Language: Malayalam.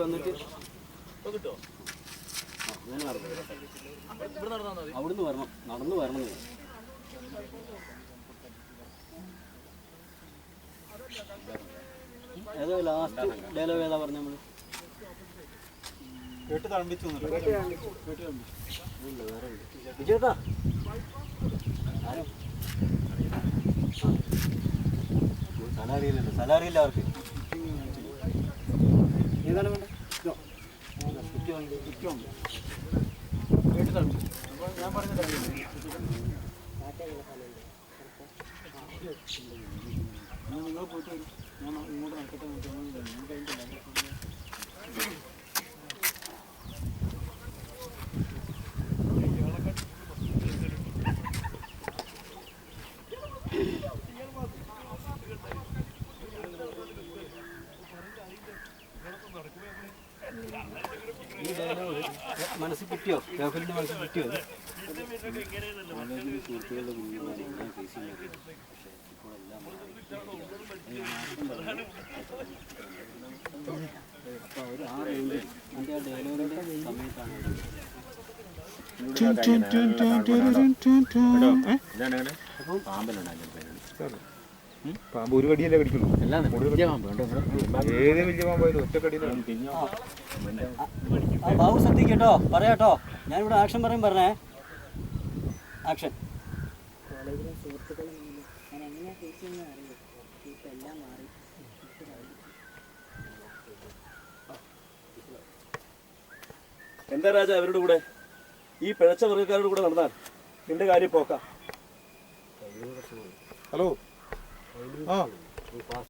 വന്നിട്ട് അങ്ങനെ അവിടുന്ന് വരണം, നടന്നു വരണം. ഏതോ ലാസ്റ്റ് ഡയലോഗ് ഏതാ പറഞ്ഞ നമ്മള് കേട്ട് തളമ്പിച്ചു വിജയേട്ടാ സ്ഥലം അറിയില്ലല്ലോ, സ്ഥലം അറിയില്ല അവർക്ക്. ഏതാണ് വേണ്ട കേട്ട് തളമ്പിച്ചു. അപ്പോൾ ഞാൻ പറഞ്ഞത് നിങ്ങൾ പോയിട്ട് വരും, ഞാൻ ഇങ്ങോട്ട് നടക്കട്ടെ. ഞാൻ കഴിഞ്ഞിട്ടില്ല. ഈ ഡയലോഗ് മനസ്സിൽ കിട്ടിയോ? കേഫലിൻ്റെ മനസ്സിൽ കിട്ടിയോ? സുഹൃത്തുക്കളുടെ കുഞ്ഞുങ്ങളെ ഞാൻ ഫേസ് ചെയ്യുന്നത്. പക്ഷേ ഇപ്പോൾ എല്ലാം അപ്പോൾ അവർ ആ റേഞ്ചിൽ എൻ്റെ ആ ഡയലോഗിൻ്റെ സമയത്താണ് പാമ്പ് ഒരു കടിയല്ലേ കടിക്കുള്ളൂ. ഏത് വലിയ പാമ്പായാലും ഒറ്റ കടിയിലാണ്. ബാബു ശ്രദ്ധിക്കട്ടോ, പറയാട്ടോ. ഞാനിവിടെ ആക്ഷൻ പറഞ്ഞേ. ആക്ഷൻ. എന്താ രാജ അവരുടെ കൂടെ ഈ പിഴച്ച വർഗ്ഗക്കാരുടെ കൂടെ നടന്നാൽ നിന്റെ കാര്യം പോക്കാം. ഹലോ